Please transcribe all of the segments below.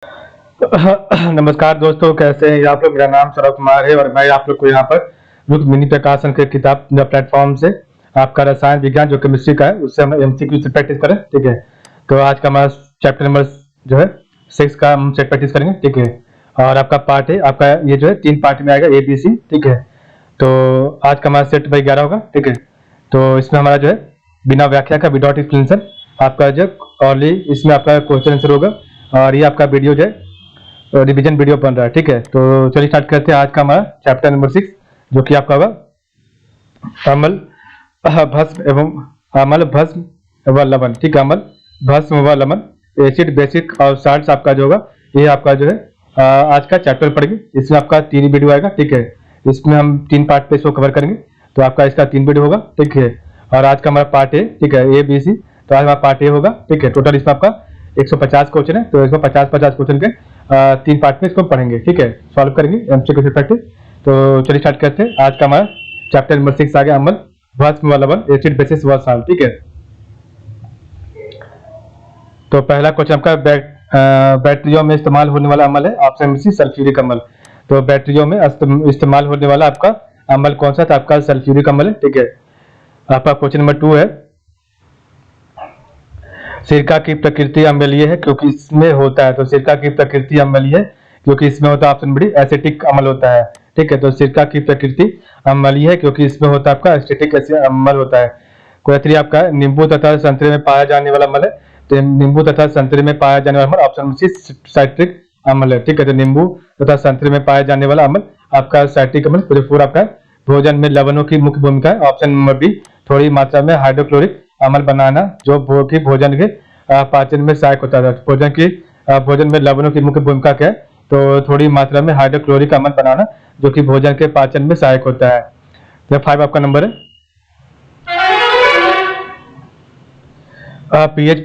नमस्कार दोस्तों, कैसे हैं आप लोग। मेरा नाम सौरभ कुमार है और मैं आप लोग को यहाँ पर रुक मिनी प्रकाशन के किताब प्लेटफॉर्म से आपका रसायन विज्ञान जो केमिस्ट्री का है उससे हम एमसीक्यू से प्रैक्टिस करें। ठीक है, तो आज का हमारा चैप्टर नंबर जो है 6 का हम सेट प्रैक्टिस करेंगे। ठीक है, और आपका पार्ट है, आपका ये जो है 3 पार्ट में आएगा ABC। ठीक है, तो आज का हमारा सेट भाई 11 होगा। ठीक है, तो इसमें हमारा जो है बिना व्याख्या का विदाउट एक्सप्लेनेशन आपका जो ओनली इसमें आपका क्वेश्चन आंसर होगा और ये आपका वीडियो जो है रिवीजन वीडियो बन रहा है। ठीक है, तो चलिए स्टार्ट करते हैं आज का हमारा चैप्टर नंबर 6 जो कि आपका होगा अम्ल भस्म एवं अम्ल भस्म व लवण। ठीक है, अम्ल भस्म व लवण, एसिड बेसिक और साल्ट्स आपका जो होगा ये आपका जो है आज का चैप्टर पढ़ेंगे। इसमें आपका 3 वीडियो आएगा। ठीक है, इसमें हम 3 पार्ट पे इसको कवर करेंगे, तो आपका इसका 3 वीडियो होगा। ठीक है, और आज का हमारा पार्ट है, ठीक है, ABC, तो आज हमारा पार्ट ए होगा। ठीक है, टोटल इसमें आपका 150 क्वेश्चन है, तो इसमें 50-50 क्वेश्चन के 3 पार्ट में इसको पढ़ेंगे। ठीक है, सॉल्व करेंगे एमसीक्यू से प्रैक्टिस। तो चलिए स्टार्ट करते हैं। आज का हमारा चैप्टर नंबर 6 आ गया अम्ल भस्म व लवण, एसिड बेसिस व साल्ट। ठीक है, तो पहला क्वेश्चन आपका बैटरियों में इस्तेमाल होने वाला अम्ल है, ऑप्शन सी सल्फ्यूरिक अम्ल। तो बैटरियों में इस्तेमाल होने वाला आपका अम्ल कौन सा था? आपका सल्फ्यूरिक अम्ल है। ठीक है, आपका क्वेश्चन नंबर 2 है, सिरका की प्रकृति अम्लीय है क्योंकि इसमें होता है। तो सिरका की प्रकृति अम्लीय है क्योंकि इसमें होता है ऑप्शन बी एसिटिक अम्ल होता है। ठीक है, तो सिरका की प्रकृति अम्लीय है क्योंकि इसमें होता है आपका एसिटिक अम्ल होता है। क्वेश्चन 3 आपका नींबू तथा संतरे में पाया जाने वाला अम्ल है। तो नींबू तथा संतरे में पाया जाने वाला अम्ल ऑप्शन सी साइट्रिक अम्ल है। ठीक है, तो नींबू तथा संतरे में पाया जाने वाला अम्ल आपका साइट्रिक अम्ल। क्वेश्चन 4 आपका भोजन में लवणों की मुख्य भूमिका है, ऑप्शन नंबर बी थोड़ी मात्रा में हाइड्रोक्लोरिक अम्ल बनाना जो भोजन के पाचन में सहायक होता है। भोजन में लवणों की मुख्य भूमिका क्या है? तो थोड़ी मात्रा में हाइड्रोक्लोरिक अम्ल बनाना जो कि भोजन के पाचन में सहायक होता है। तो 5 आपका नंबर है। पीएच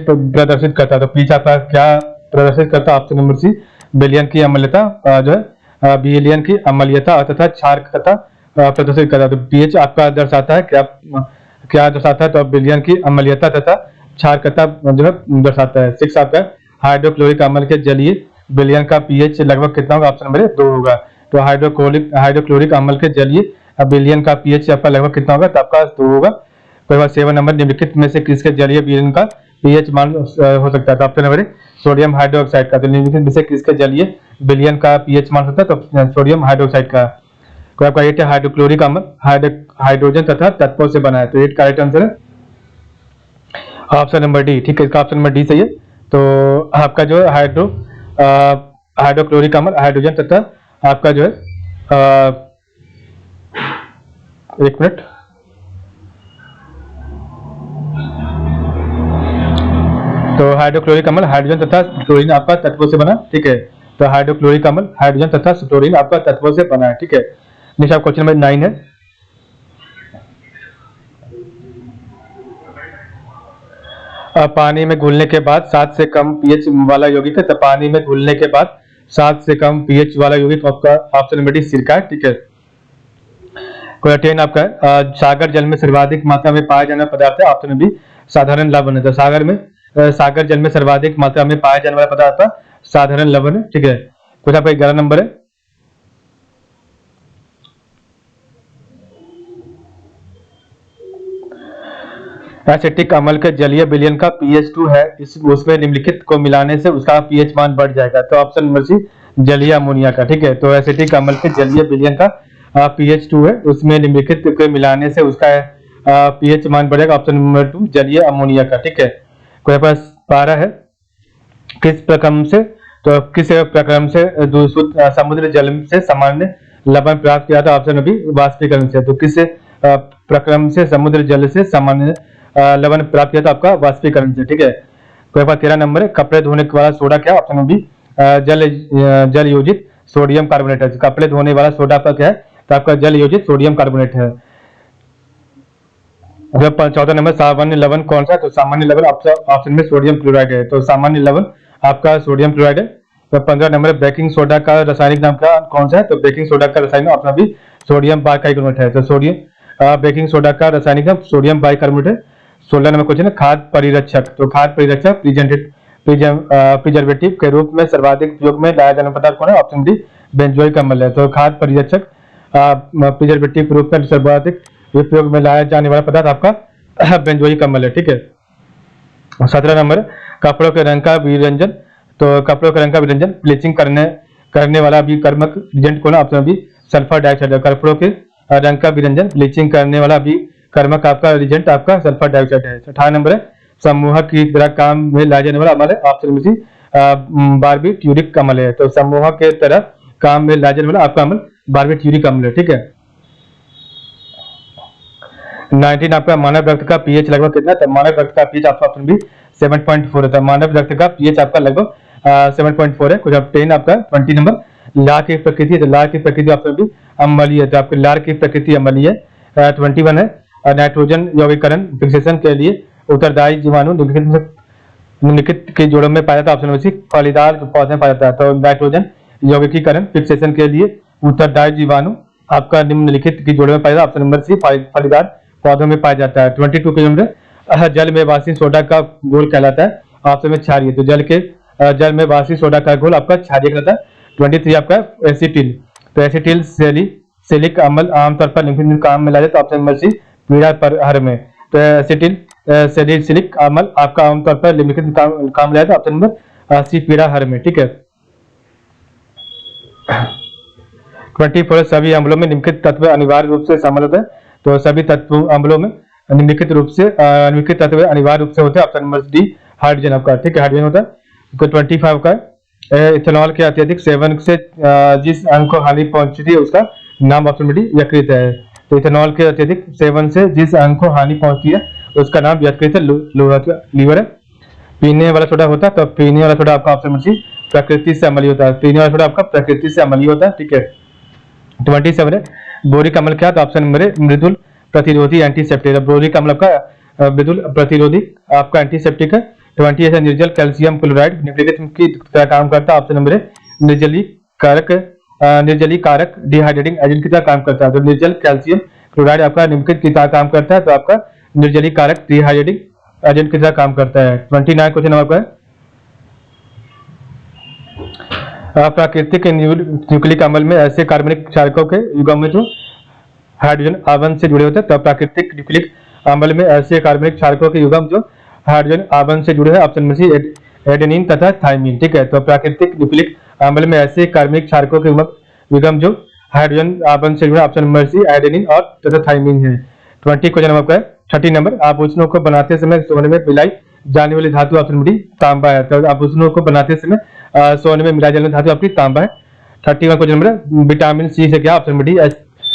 प्रदर्शित करता है, तो पीएच आपका क्या प्रदर्शित करता है? ऑप्शन नंबर सी विलयन की अम्लता जो है विलयन की अम्लीयता तथा क्षार तथा प्रदर्शित करता है। तो पीएच आपका दर्शाता है क्या दर्शाता है? तो विलयन की अम्लीयता तथा क्षारकता जो है दर्शाता है। 6 आपका हाइड्रोक्लोरिक अम्ल के जलीय विलयन का पीएच लगभग कितना होगा? ऑप्शन नंबर 2 होगा। तो हाइड्रोक्लोरिक अम्ल के जलीय विलयन का पीएच आपका लगभग कितना होगा? तो आपका 2 होगा। कोई बात 7 नंबर निम्नलिखित में से किसके जलीय विलयन का पीएच मान हो सकता है? तो ऑप्शन नंबर सोडियम हाइड्रोक्साइड का। तो निम्नलिखित में से किसके जलीय विलयन का पीएच मान सकता है? तो सोडियम हाइड्रोक्साइड का। कोई आपका 8 है हाइड्रोक्लोरिक अम्ल हाइड्रोजन तथा तत्वों से बना है। तो 8 का राइट आंसर है ऑप्शन नंबर डी। ठीक है, इसका ऑप्शन नंबर डी सही है। तो आपका जो है हाइड्रोक्लोरिक अम्ल हाइड्रोजन तथा आपका जो है एक मिनट, तो हाइड्रोक्लोरिक अम्ल हाइड्रोजन तथा क्लोरीन आपका तत्वों से बना। ठीक है, तो हाइड्रोक्लोरिक अम्ल हाइड्रोजन तथा क्लोरीन आपका तत्वों से बना है। ठीक है, नेक्स्ट आप क्वेश्चन नंबर 9 है, पानी में घुलने के बाद 7 से कम पीएच वाला यौगिक है। तो पानी में घुलने के बाद 7 से कम पीएच वाला यौगिक आपका ऑप्शन नंबर डी सिरका है। ठीक है, कोई 10 आपका सागर जल में सर्वाधिक मात्रा में पाया जाने वाला पदार्थ है, ऑप्शन नंबर बी साधारण लवण है। तो सागर जल में सर्वाधिक मात्रा में पाया जाने वाला पदार्थ साधारण लवण है। ठीक है, कुछ आपका 11 नंबर है, एसिटिक अम्ल के जलीय विलयन का pH 2 है, उसमें निम्नलिखित को मिलाने से उसका pH मान बढ़ जाएगा। तो ऑप्शन नंबर सी जलीय अमोनिया का। ठीक है, तो एसिटिक अम्ल के जलीय विलयन का pH 2 है, उसमें निम्नलिखित को मिलाने से उसका pH मान बढ़ेगा। ऑप्शन नंबर 2 जलीय अमोनिया का। ठीक है, कोई पास 12 है, किस प्रक्रम से समुद्र जल से सामान्य लवण प्राप्त किया था? ऑप्शन बी वाष्पीकरण से। तो किस प्रक्रम से समुद्र जल से सामान्य लवण प्राप्त किया था? आपका वाष्पीकरण से। ठीक है, कोई बात 13 नंबर है, कपड़े धोने वाला सोडा क्या? ऑप्शन बी जल योजित सोडियम कार्बोनेट है। कपड़े धोने वाला सोडा आपका क्या है? तो आपका जल योजित सोडियम कार्बोनेट है। 14 नंबर सामान्य लवण कौन सा? तो सामान्य लवण ऑप्शन में सोडियम क्लोराइड है। तो सामान्य लवण आपका सोडियम क्लोराइड है। तो 15 नंबर बेकिंग सोडा का रासायनिक नाम क्या कौन सा है? तो बेकिंग सोडा का रासायनिक ऑप्शन भी सोडियम बाइकार्बोनेट है। तो बेकिंग सोडा का रासायनिक नाम सोडियम बाइकार्बोनेट है। 16 नंबर क्वेश्चन है खाद्य परिरक्षक। तो खाद्य परिरक्षक प्रिजर्वेटिव के रूप में सर्वाधिक उपयोग में लाया जाने वाला पदार्थ कौन है? ऑप्शन डी बेंजोइक अम्ल है। तो खाद्य परिरक्षक प्रिजर्वेटिव के रूप में सर्वाधिक उपयोग में लाया जाने वाला पदार्थ आपका बेंजोइक अम्ल है। ठीक है। 17 नंबर, कपड़ों के रंग का विरंजन। तो कपड़ों के रंग का विरंजन ब्लीचिंग करने वाला अभिकर्मक एजेंट कौन है? ऑप्शन बी सल्फर डाइऑक्साइड है। कपड़ों के रंग का विरंजन ब्लीचिंग करने वाला अभिकर्मक आपका एजेंट आपका सल्फर डाइऑक्साइड है। 18 नंबर है, समूहक की तरह काम में लाया जाने वाला अम्ल है। ऑप्शन बी बारबीट्यूरिक अम्ल है। तो समूहक के तरह काम में लाया जाने वाला आपका अम्ल बारबीट्यूरिक अम्ल है। ठीक है। 19 आपका मानव रक्त का पीएच लगभग कितना? तो मानव रक्त का पीएच आपका ऑप्शन बी 7.4 होता है। मानव रक्त का पीएच आपका लगभग 7.4 है। कुछ अब 10 आपका 20 नंबर, लार की प्रकृति। तो लार की प्रकृति ऑप्शन बी अम्लीय है। तो आपके लार की प्रकृति अम्लीय है। 21 है, नाइट्रोजन यौगिकरण फिक्सेशन के लिए उत्तरदायी जीवाणु निम्नलिखित के जोड़ों में पाया जाता है। ऑप्शन सी फलीदार पौधे में पाया जाता है। तो नाइट्रोजन यौगिकीकरण फिक्सेशन के लिए उत्तरदायी जीवाणु आपका निम्नलिखित की जोड़ों में पाया जाता है। ऑप्शन नंबर सी फलीदार पौधों में पाया जाता है। 22 के नंबर, जल में वाष्पित सोडा का घोल कहलाता है। ऑप्शन में क्षारीय। तो जल में वाष्पित सोडा का घोल आपका क्षारीय कहलाता है। 23 आपका एसिटिल। तो एसिटिल सेलिक अम्ल आमतौर पर निम्नलिखित काम में लाया जाता है। ऑप्शन नंबर सी पीड़ा पर हर में। तो एसिटिल सेलिसिलिक अम्ल आपका आमतौर पर निम्नलिखित काम में लाया जाता है। ऑप्शन नंबर सी पीड़ा हर में। ठीक है। 24 सभी अम्लों में निम्नलिखित तत्व अनिवार्य रूप से शामिल होते हैं। तो सभी तत्व अम्लों में निम्नलिखित तत्व अनिवार्य रूप से होते हैं। ऑप्शन नंबर डी हाइड्रोजन आपका। ठीक है, हाइड्रोजन होता है। तो 25 का इथेनॉल के अत्यधिक सेवन से जिस अंग को हानि पहुंचती है उसका नाम ऑप्शन में डी यकृत है। तो इथेनॉल के अत्यधिक सेवन से जिस अंग को हानि पहुंचती है उसका नाम यकृत है, लीवर है। पीने वाला सोडा होता है। तो पीने वाला सोडा आपका ऑप्शन में सी प्रकृति से अम्लीय होता है। पीने वाला सोडा आपका प्रकृति से अम्लीय होता है। ठीक है। 27 है, बोरिक अम्ल क्या? तो ऑप्शन नंबर मृदुल प्रतिरोधी एंटीसेप्टिक है। बोरिक अम्ल आपका मृदुल प्रतिरोधी आपका एंटीसेप्टिक है। 28 है, निर्जल कैल्शियम क्लोराइड निम्नलिखित की तरह काम करता है। ऑप्शन नंबर निर्जलीकारक डिहाइड्रेटिंग एजेंट की तरह काम करता है। तो निर्जल कैल्शियम क्लोराइड आपका निम्नलिखित की तरह काम करता है। तो आपका निर्जलीकारक डिहाइड्रेटिंग एजेंट की तरह काम करता है। 29 क्वेश्चन नंबर है, प्राकृतिक न्यूक्लिक अम्ल में ऐसे कार्बनिक क्षारकों के युग्म में जो हाइड्रोजन आवन से जुड़े होते हैं। तो प्राकृतिक न्यूक्लिक अम्ल में ऐसे कार्बनिक क्षारकों के युग्म जो हाइड्रोजन आवन से जुड़े हैं। ऑप्शन में सी एडेनिन तथा थाइमिन। ठीक है। तो प्राकृतिक न्यूक्लिक अम्ल में ऐसे कार्बनिक क्षारकों के युग्म जो हाइड्रोजन आवन से जुड़े। ऑप्शन नंबर सी एडेनिन और तथा थाइमिन है। 20 क्वेश्चन नंबर है, 30 नंबर, आभूषणों को बनाते समय सोने में मिलाई जाने वाली धातु ऑप्शन नंबर डी तांबा है। तो आभूषणों को बनाते समय सोने में मिलाई जाने वाली धातु आपकी तांबा है। 31 क्वेश्चन नंबर, विटामिन सी से क्या? ऑप्शन नंबर डी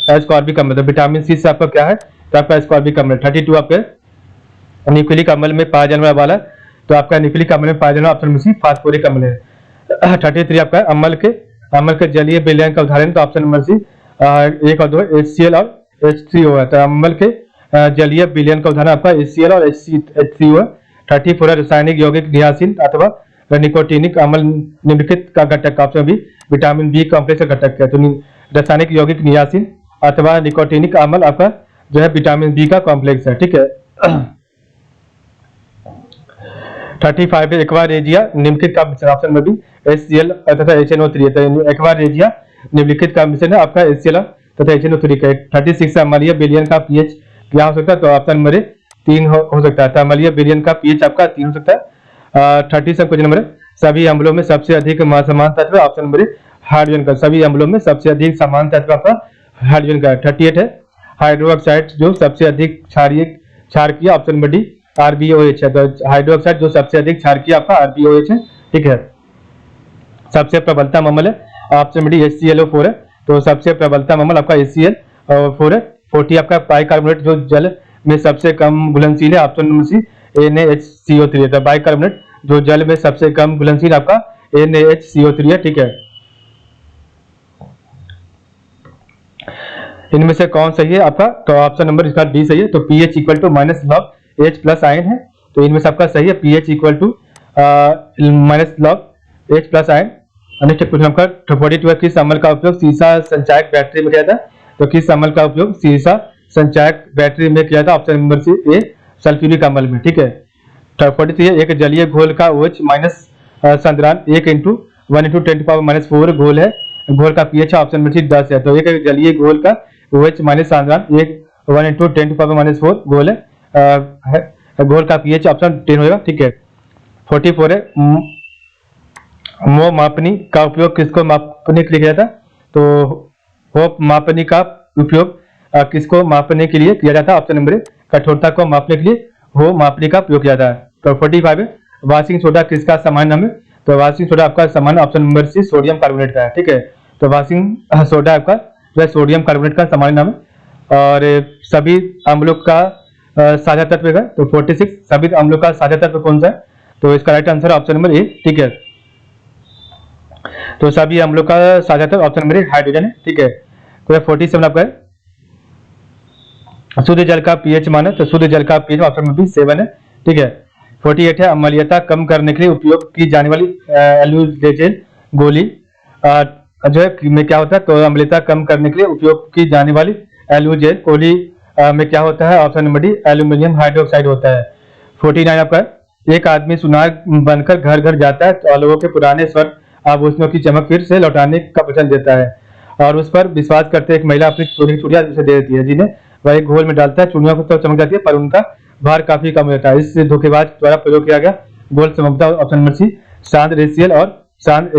एस्कॉर्बिक अम्ल। तो विटामिन सी से आपका क्या है? तो आपका एस्कॉर्बिक अम्ल। 32 आपके न्यूक्लिक अम्ल में पाया जाने वाला, तो आपका न्यूक्लिक अम्ल में पाया जाने वाला ऑप्शन में सी फास्फोरिक अम्ल है। 33 आपका अम्ल के जलीय विलयन का उदाहरण। तो ऑप्शन नंबर सी 1 और 2 HCl और H3O है। तो अम्ल के जलीय विलयन का उदाहरण आपका HCl और H3O है। 34 रासायनिक यौगिक नियासिन अथवा निकोटिनिक अम्ल निम्नलिखित का घटक। Option B vitamin B complex का घटक है। तो रासायनिक यौगिक नियासिन अथवा निकोटिनिक अम्ल आपका जो है विटामिन बी का कॉम्प्लेक्स है। ठीक है। 35 है, एक्वारेजिया निम्नलिखित का मिश्रण। ऑप्शन में भी HCl तथा HNO3 है। तो एक्वारेजिया निम्नलिखित का मिश्रण है आपका HCl तथा HNO3 का। 36 अम्लीय विलयन का पीएच क्या हो सकता है? तो ऑप्शन नंबर 3 हो सकता है। तो अम्लीय विलयन का पीएच आपका 3 हो सकता है। 37 क्वेश्चन नंबर, सभी अम्लों में सबसे अधिक समान तत्व। ऑप्शन नंबर हाइड्रोजन का। सभी अम्लों में सबसे अधिक समान तत्व आपका हाइड्रोजन का। 38 है, हाइड्रोक्साइड जो सबसे अधिक क्षारकीय। ऑप्शन नंबर डी RbOH है। तो हाइड्रोक्साइड जो सबसे अधिक क्षारकीय आपका RbOH है। ठीक है। सबसे प्रबलतम अम्ल है ऑप्शन नंबर डी HClO4 है। तो सबसे प्रबलतम अम्ल आपका HCl4 है। 40 आपका बाइकार्बोनेट जो जल में सबसे कम घुलनशील है। ऑप्शन नंबर सी NaHCO3 है। तो बाइकार्बोनेट जो जल में सबसे कम घुलनशील आपका NaHCO3 है। ठीक है। इनमें से कौन सही है आपका? तो ऑप्शन नंबर इसका डी सही है। तो pH equal to minus log H plus ion है। तो इनमें से आपका सही है pH equal to minus log H plus ion. Next question आपका 42 है, किस अम्ल का उपयोग सीसा संचायक बैटरी में किया जाता है? तो किस अम्ल का उपयोग सीसा संचायक बैटरी में किया जाता है? ऑप्शन नंबर सी ए सल्फ्यूरिक अम्ल में। ठीक है। 43 है, एक जलीय घोल का OH माइनस सांद्रांक 1 इंटू 1 × 10⁻⁴ घोल है, घोल का पीएच ऑप्शन में 10 है। तो एक जलीय घोल का OH माइनस सांद्रांक 1 × 10⁻⁴ घोल है, घोल का पीएच ऑप्शन 10 होगा, ठीक है। 44 है, मोह मापनी का उपयोग किसको मापने के लिए किया जाता? तो हो मापनी का उपयोग किसको मापने के लिए किया जाता है? ऑप्शन नंबर ए, कठोरता को मापने के लिए हो मापनी का उपयोग किया जाता है। तो 45 है, वाशिंग सोडा किसका सामान्य नाम है? तो वाशिंग सोडा आपका सामान्य option number C sodium carbonate का है, ठीक है। तो वाशिंग सोडा आपका जो है सोडियम कार्बोनेट का सामान्य नाम है। और सभी अम्लों का साझा तत्व है, तो 46 सभी अम्लों का साझा तत्व कौन सा है? तो इसका right answer option number A, ठीक है। तो सभी अम्लों का साझा तत्व ऑप्शन नंबर ए हाइड्रोजन है, ठीक है। तो 47 आपका है, शुद्ध जल का पीएच मान है, तो शुद्ध जल का पीएच ऑप्शन नंबर बी 7 है, ठीक है। 48 है, अम्लीयता कम करने के लिए उपयोग की जाने वाली एल्यूडेजेल गोली जो है में क्या होता है? तो अम्लीयता कम करने के लिए उपयोग की जाने वाली एल्यूजेल गोली में क्या होता है? Option number D aluminium hydroxide होता है। 49 आपका है, एक आदमी सुनार बनकर घर घर जाता है और लोगों के पुराने स्वर आभूषणों की चमक फिर से लौटाने का वचन देता है, और उस पर विश्वास करते एक महिला अपनी चोरी की चूड़ियां उसे दे देती है, जिन्हें वह एक घोल में डालता है। चूड़ियों को तो चमक जाती है पर उनका भार काफी कम होता है। इस धोखेबाज द्वारा प्रयोग किया गया घोल चमकता ऑप्शन नंबर सी शांत रेसियल और शांत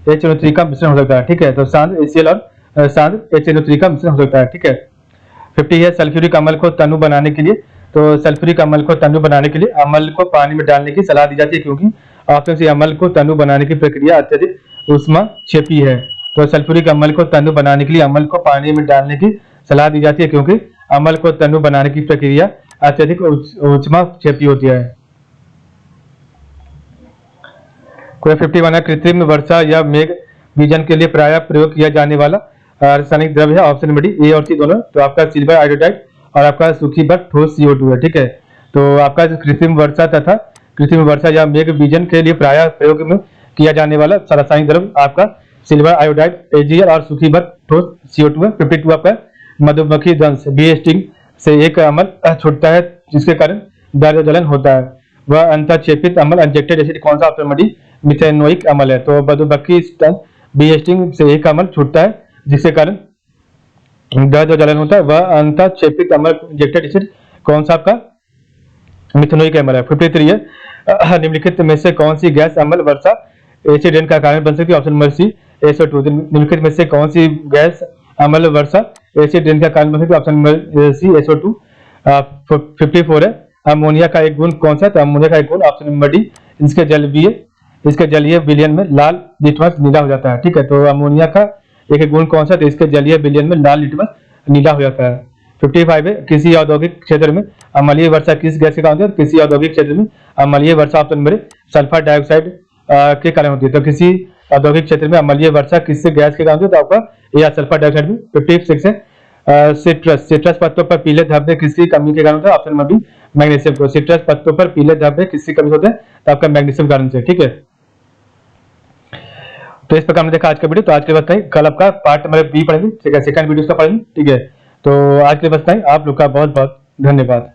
HNO3 का मिश्रण हो सकता है, ठीक है। तो शांत रेसियल और शांत HNO3 का मिश्रण हो सकता है, ठीक है। 50 है, सल्फ्यूरिक अम्ल को तनु बनाने के लिए, तो सल्फ्यूरिक अम्ल को तनु बनाने के लिए अम्ल को पानी में डालने की सलाह दी जाती है, क्योंकि ऑप्शन सी अम्ल को तनु बनाने की प्रक्रिया अत्यधिक ऊष्माक्षेपी है। तो सल्फ्यूरिक अम्ल को तनु बनाने के लिए अम्ल को पानी में डालने की सलाह दी जाती है, क्योंकि अम्ल को तनु बनाने की प्रक्रिया अत्यधिक ऊष्माक्षेपी होती है। 51 है, कृत्रिम वर्षा या मेघ बीजन के लिए प्रायः प्रयोग किया जाने वाला रासायनिक द्रव्य है, ऑप्शन नंबर डी ए और सी दोनों। तो आपका सिल्वर आयोडाइड और आपका सूखी बर्फ ठोस CO2 है, ठीक है। तो आपका कृत्रिम वर्षा या मेघ बीजन के लिए प्रायः प्रयोग में किया जाने वाला रासायनिक द्रव्य आपका सिल्वर आयोडाइड AgL और सूखी बर्फ ठोस CO2 है। 52 आपका मधुमक्खी दंश बी स्टिंग से एक अम्ल छूटता है जिसके कारण दर्द जलन होता है, वह अंतःक्षेपित अम्ल इंजेक्टेड एसिड कौन सा? ऑप्शन नंबर डी मिथेनोइक अम्ल है। तो मधुमक्खी दंश बी स्टिंग से एक अम्ल छूटता है जिसके कारण दर्द और जलन होता है, वह अंतःक्षेपित अम्ल इंजेक्टेड एसिड कौन सा? आपका मिथेनोइक अम्ल है। 53 है, निम्नलिखित में से कौन सी गैस अम्ल वर्षा एसिड रेन का कारण बन सकती है? Option number C SO2। निम्नलिखित में से कौन सी गैस अम्ल वर्षा एसिड रेन का कारण बन सकती है? Option number C SO2। 54 है, अमोनिया का एक गुण कौन सा? तो अमोनिया का एक गुण ऑप्शन नंबर डी इसके जलीय विलयन में लाल लिटमस नीला हो जाता है, ठीक है। तो अमोनिया का एक गुण कौन सा? तो इसके जलीय विलयन में लाल लिटमस नीला हो जाता है। 55 है, किसी औद्योगिक क्षेत्र में अम्लीय वर्षा किस गैस के कारण होती है? किसी औद्योगिक क्षेत्र में अम्लीय वर्षा ऑप्शन नंबर सल्फर डाइऑक्साइड के कारण होती है। तो किसी औद्योगिक क्षेत्र में अम्लीय वर्षा किससे गैस के कारण होती है? तो आपका या सल्फर डाइऑक्साइड में। 56 है, सिट्रस पत्तों पर पीले धब्बे किसकी कमी के कारण होता है? Option number B magnesium. तो सिट्रस पत्तों पर पीले धब्बे किसकी कमी होते हैं? तो आपका मैग्नीशियम कारण से, ठीक है। तो इस प्रकार हमने देखा आज का वीडियो। तो आज के लिए बस नहीं, कल आपका पार्ट नंबर बी पढ़ेंगे, ठीक है, सेकंड वीडियो का पढ़ेंगे, ठीक है। तो आज के लिए बस नहीं, आप लोग का बहुत बहुत धन्यवाद।